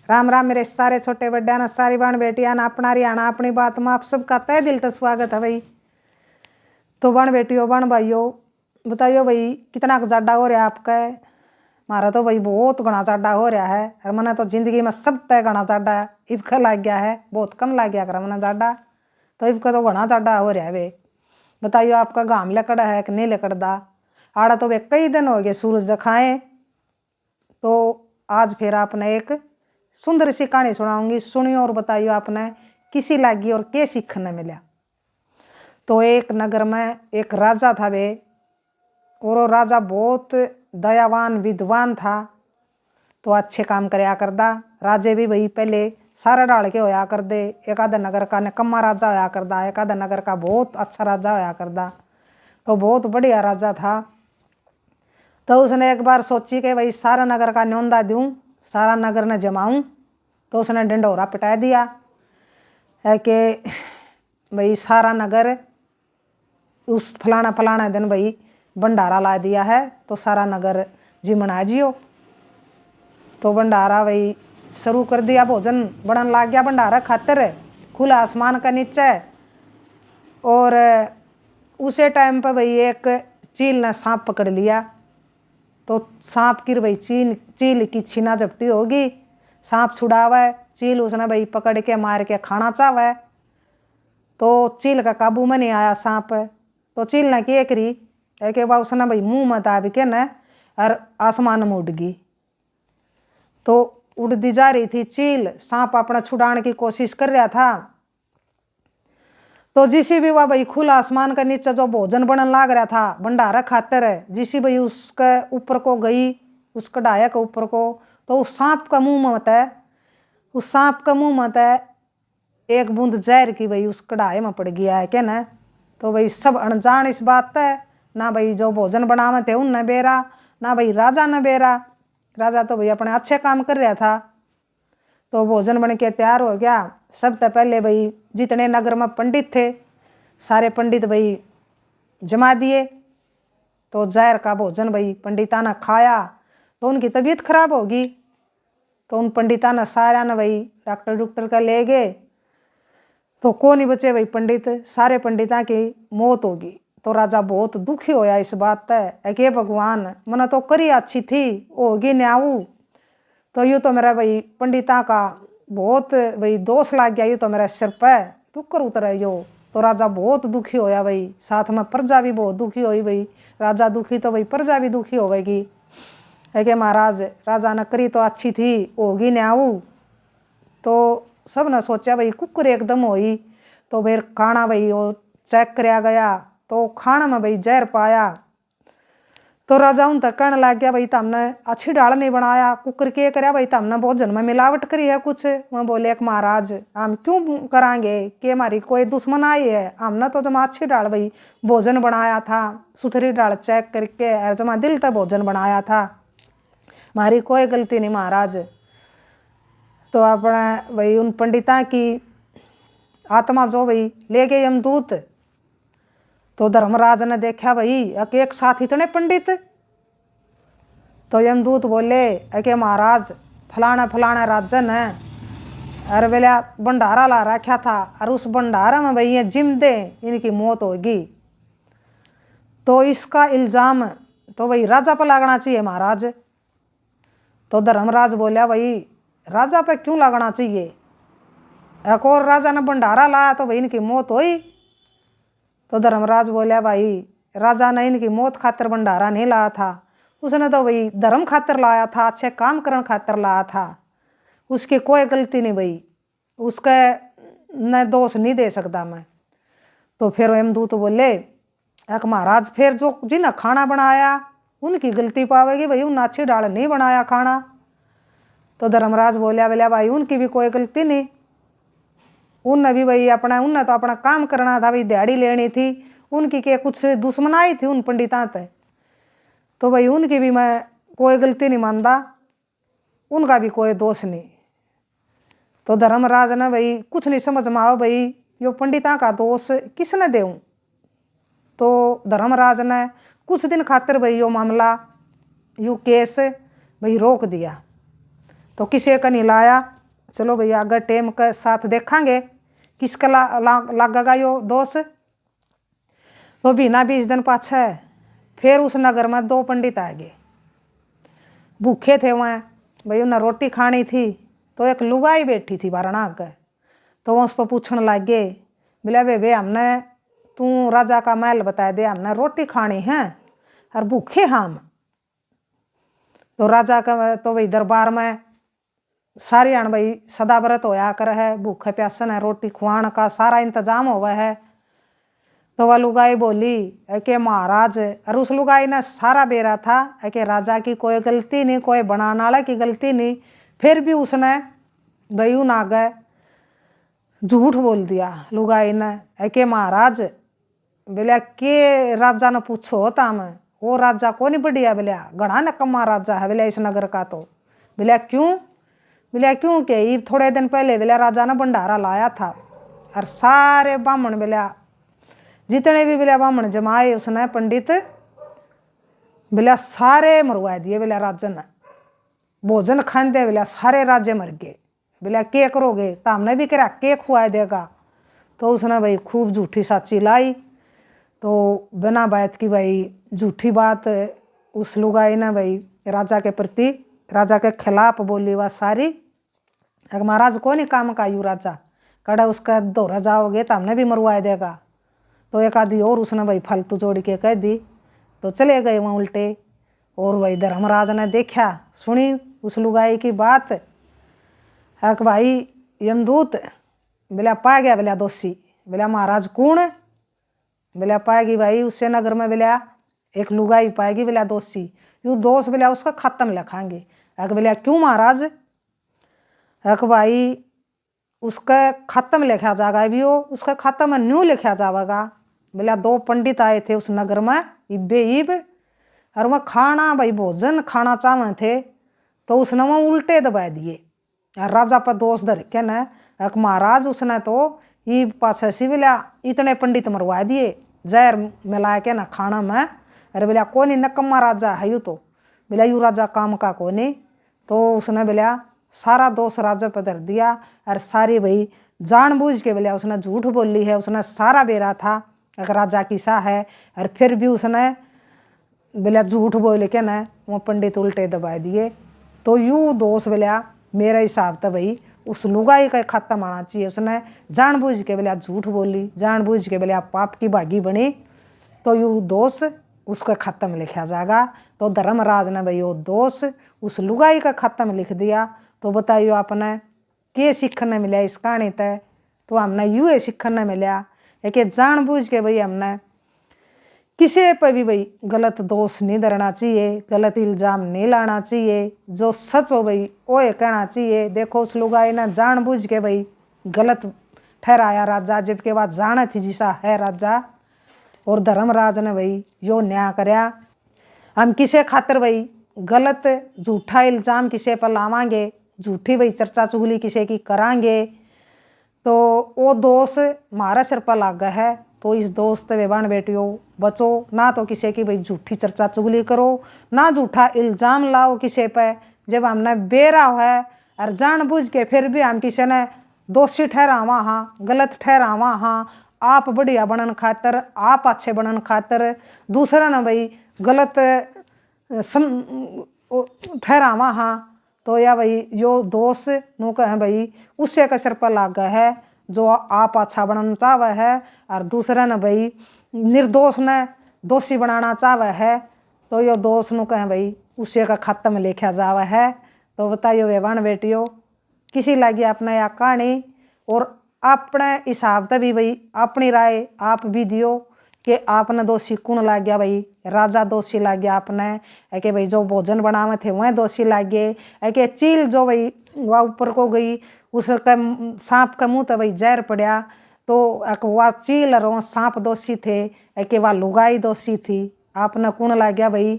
राम राम मेरे सारे छोटे बड्डा ना, सारी बहन बेटियां ना, अपना हरियाणा अपनी बात में आप सबका तहे दिल से स्वागत है भाई। तो बहन बेटियों बहन भाइयों बताइयो भाई कितना जाडा हो रहा है आपका। हमारा तो भाई बहुत घना जाडा हो रहा है और मैंने तो जिंदगी में सब तय घना जाडा इबका लग गया है, बहुत कम लग गया कर मैंने जाडा, तो इबका तो घना जाडा हो रहा है वे। बताइयो आपका घाम लकड़ा है कि नहीं लकड़दा। आड़ा तो वे कई दिन हो गए सूरज दिखाए। तो आज फिर आपने एक सुंदर सी कहानी सुनाऊंगी, सुनियो और बताइयो आपने किसी लागी और क्या सीखने मिला। तो एक नगर में एक राजा था वे, और वो राजा बहुत दयावान विद्वान था। तो अच्छे काम करया करदा। राजे भी भाई पहले सारा डाल के होया कर दे, एक आधा नगर का निकम्मा राजा होया करदा, एक आधा नगर का बहुत अच्छा राजा होया करदा। तो बहुत बढ़िया राजा था। तो उसने एक बार सोची कि भाई सारा नगर का न्योंदा दूँ, सारा नगर ने जमाऊँ। तो उसने डंडोरा पिटा दिया है कि भाई सारा नगर उस फलाना फलाना दिन भाई भंडारा ला दिया है, तो सारा नगर जी मना जियो। तो भंडारा भाई शुरू कर दिया, भोजन बनन लग गया भंडारा खातिर खुला आसमान का नीचे। और उसे टाइम पर भाई एक चील ने सांप पकड़ लिया। तो सांप की भाई चील की छीना झपटी होगी, सांप छुड़ावे, चील उसने भाई पकड़ के मार के खाना चावे। तो चील का काबू में नहीं आया सांप। तो चील ने क्या करी है कि वह उसने भाई मुंह में दाब के न और आसमान में उड़ गई। तो उड़ती जा रही थी चील, सांप अपना छुड़ाने की कोशिश कर रहा था। तो जिसी भी वह भाई खुला आसमान के नीचे जो भोजन बनन लाग रहा था भंडारा खातर, जिसी भाई उसके ऊपर को गई, उस कढ़ाया के ऊपर को, तो उस सांप का मुंह में है, उस सांप का मुंह में है एक बूंद जहर की भाई उस कढ़ाई में पड़ गया है क्या न। तो भाई सब अनजान इस बात है, ना भाई जो भोजन बनावे थे उन न बेरा, ना भाई राजा न बेरा। राजा तो भाई अपने अच्छे काम कर रहा था। तो भोजन बन के तैयार हो गया। सबसे पहले भाई जितने नगर में पंडित थे सारे पंडित भाई जमा दिए। तो जहर का भोजन भाई पंडिता ने खाया तो उनकी तबीयत खराब होगी। तो उन पंडिता ने सारा ने भाई डॉक्टर का ले गए। तो कौन ही बचे भाई पंडित, सारे पंडिता की मौत होगी। तो राजा बहुत दुखी होया इस बात है कि भगवान मैंने तो करी अच्छी थी होगी न्याऊ, तो यूँ तो मेरा भाई पंडिता का बहुत भाई दोष लाग गया, यूँ तो मेरा सिर पे टुक्कर उतर यो। तो राजा बहुत दुखी होया भाई, साथ में प्रजा भी बहुत दुखी हुई भाई। राजा दुखी तो भाई प्रजा भी दुखी होगी है कि महाराज राजा ने करी तो अच्छी थी होगी न्याऊ। तो सब ने सोचा भाई कुकर एकदम हुई। तो फिर खाना भाई वो चेक कराया गया तो खाना में भाई जहर पाया। तो राजा उन तक कहने लग गया भाई तुमने अच्छी दाल नहीं बनाया, कुकर के कराया भाई तुमने भोजन में मिलावट करी है कुछ। वह बोले एक महाराज हम क्यों करांगे कि हमारी कोई दुश्मन आई है, हमने तो जमा अच्छी दाल भाई भोजन बनाया था, सुथरी दाल चेक करके जमा दिल तक भोजन बनाया था, हमारी कोई गलती नहीं महाराज। तो अपने भाई उन पंडिता की आत्मा जो भाई ले गए यमदूत। तो धर्मराज ने देखा भाई एक साथ इतने पंडित। तो यमदूत बोले कि महाराज फलाना फलाना राजन है और वेला भंडारा ला रखा था और उस भंडारा में भाई ये जिम दे इनकी मौत होगी। तो इसका इल्ज़ाम तो भाई राजा पर लगना चाहिए महाराज। तो धर्मराज बोलिया भाई राजा पे क्यों लगना चाहिए, एक और राजा ने भंडारा लाया तो भाई इनकी मौत हुई। तो धर्मराज बोलिया भाई राजा ने इनकी मौत खातिर भंडारा नहीं लाया था, उसने तो भाई धर्म खातिर लाया था, अच्छे काम करने खातिर लाया था, उसकी कोई गलती नहीं भाई, उसका न दोष नहीं दे सकता मैं। तो फिर यमदूत बोले एक महाराज फिर जो जिन्हें खाना बनाया उनकी गलती पावेगी भाई, उन अच्छी दाल नहीं बनाया खाना। तो धर्मराज बोलिया बोलिया भाई उनकी भी कोई गलती नहीं, उनने भी भाई अपना उनने तो अपना काम करना था भाई, दिहाड़ी लेनी थी, उनकी क्या कुछ दुश्मनाई थी उन पंडिता पे, तो भाई उनकी भी मैं कोई गलती नहीं मानता, उनका भी कोई दोष नहीं। तो धर्मराज ने भाई कुछ नहीं समझ में आओ भाई यो पंडिता का दोष किसने देऊँ। तो धर्मराज ने कुछ दिन खातिर भाई यो मामला यो केस भाई रोक दिया। तो किसी का नहीं लाया। चलो भैया अगर टेम के साथ देखांगे किसका लागेगा यो दोष। तो बिना 20 दिन पाछे फिर उस नगर में 2 पंडित आ गए, भूखे थे वहाँ भाई, उन्हें रोटी खानी थी। तो एक लुगाई बैठी थी बारणा के, तो वह उस पर पूछने लग गए, बोले वे हमने तू राजा का महल बता दे, हमने रोटी खानी है और भूखे हम। तो राजा का तो भाई दरबार में सारी अण भाई सदा व्रत होया कर है, भूखे प्यासन है, रोटी खुआने का सारा इंतजाम हुआ है। तो वह लुगाई बोली कि महाराज, और उस लुगाई ने सारा बेरा था कि राजा की कोई गलती नहीं, कोई बनाने वाला की गलती नहीं, फिर भी उसने भाई उन आगे झूठ बोल दिया लुगाई ने कि महाराज बोलिया के राजा ने पूछो होता मैं, वो राजा को नहीं बढ़िया, बोलिया घना नकम्मा राजा है बोलिया इस नगर का। तो बोलिया क्यों, बोलिया क्यों के थोड़े दिन पहले बोलिया राजा ने भंडारा लाया था और सारे ब्राह्मण बोलिया जितने भी बोलिया ब्राह्मण जमाए उसने पंडित बोलिया सारे मरवा दिए बोलिया राजा ने, भोजन खाते बोलिया सारे राज्य मर गए। बोलिया के करोगे, तो हमने भी करा के खुआ देगा। तो उसने भाई खूब झूठी साची लाई। तो बिना बात की भाई झूठी बात उस लुगाई ने भाई राजा के प्रति, राजा के खिलाफ बोली वह सारी। अगर महाराज को नहीं काम का यू राजा कड़ा उसका दौरा जाओगे तो हमने भी मरवा देगा। तो एक आधी और उसने भाई फालतू जोड़ के कह दी। तो चले गए वहाँ उल्टे। और भाई धर्मराज ने देखा सुनी उस लुगाई की बात, है कि भाई यमदूत बोला पा गया, बोला दोषी, बोला महाराज कौन है, बोला पाएगी भाई उससे नगर में बोला एक लुगाई पाएगी बोला दोषी, यू दोष बोला उसका खत्म लिखाएंगे। है बोला क्यों महाराज, है कि भाई उसका खत्म लिखा जाएगा, अभी वो उसका खत्म न्यू लिखा जाएगा। बोला 2 पंडित आए थे उस नगर में इब और वह खाना भाई भोजन खाना चाहे थे, तो उसने वह उल्टे दबा दिए और राजा पर दोष धर के न महाराज उसने तो ये पाछे से बोला इतने पंडित मरवा दिए जहर मिला के ना खाना में। अरे बोला कौन ही नकम्मा राजा है यू, तो बोला यू राजा काम का कौन ही। तो उसने बोला सारा दोष राजा पर धर दिया और सारी भाई जानबूझ के बोला उसने झूठ बोली है, उसने सारा बेरा था अगर राजा की सा है और फिर भी उसने बोला झूठ बोल के न वो पंडित उल्टे दबा दिए। तो यू दोष बोला मेरे हिसाब से भाई उस लुगाई का खत्म आना चाहिए। उसने जानबूझ के बोला झूठ बोली, जानबूझ के बोला पाप की भागी बनी, तो यू दोष उसका खत्म लिखा जाएगा। तो धर्मराज ने भाई वो दोष उस लुगाई का खत्म लिख दिया। तो बताइए आपने के सीखने मिला इस कहानी तय। तो हमने यूँ ही सीखने मिला है कि जानबूझ के भाई हमने किसी पर भी भाई गलत दोष नहीं धरना चाहिए, गलत इल्ज़ाम नहीं लाना चाहिए, जो सच हो भाई वो ये कहना चाहिए। देखो उस लुगाई ने जानबूझ के भाई गलत ठहराया राजा, जबकि वह जाना थी जिसा है राजा। और धर्मराज ने भाई यो न्याय कराया। हम किसी खातर भाई गलत झूठा इल्ज़ाम किसी पर लावांगे, झूठी भाई चर्चा चुगली किसी की करांगे, तो वो दोष हमारे सिर पर लागा है। तो इस दोस्त बेबान बेटियों बचो ना, तो किसी की भाई झूठी चर्चा चुगली करो, ना झूठा इल्ज़ाम लाओ किसी पे। जब हमने बेरा है और जानबूझ के फिर भी हम किसी ने दोषी ठहरावा हाँ, गलत ठहरावा हाँ, आप बढ़िया बनन खातर, आप अच्छे बनन खातर दूसरा ना भाई गलत ठहरावा हाँ, तो या भाई यो दोष नु कहें भाई उससे का सिर पर लागा है जो आप अच्छा बनाना चाहवा है और दूसरा ने भाई निर्दोष ने दोषी बनाना चाहवा है। तो यो दोष नु कहें भाई उससे का खत्म लिखा जावा है। तो बताइयो बेवान बेटियों किसी लगी अपना या कहानी, और अपने हिसाब से भी भाई अपनी राय आप भी दियो कि आपने दोषी कौन लाग गया। भाई राजा दोषी लाग गया आपने, है कि भाई जो भोजन बनावे थे वह दोषी लाग गए, है कि चील जो भाई वह ऊपर को गई उसका सांप का मुँह तो भाई जहर पड़ा, तो वह चील और वह सांप दोषी थे, है कि वह लुगाई दोषी थी। आपने कौन लाग गया भाई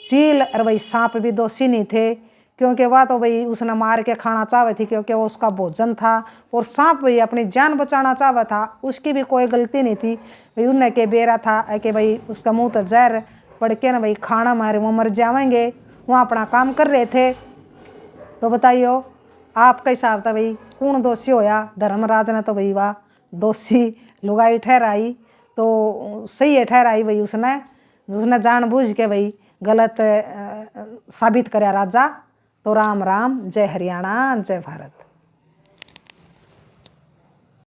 चील और भाई सांप भी दोषी नहीं थे, क्योंकि वह तो भाई उसने मार के खाना चाहती थी क्योंकि वो उसका भोजन था, और सांप भाई अपनी जान बचाना चाहता था, उसकी भी कोई गलती नहीं थी भाई। उन्हें के बेरा था कि भाई उसका मुंह तो जहर पड़ के ना भाई खाना मारे वो मर जाएंगे, वहाँ अपना काम कर रहे थे। तो बताइयो आपका हिसाब था भाई कौन दोषी होया? धर्मराज ने तो भाई वाह दोषी लुगाई ठहराई, तो सही है ठहराई भाई उसने उसने जानबूझ के भाई गलत साबित कराया राजा। तो राम राम, जय हरियाणा, जय भारत।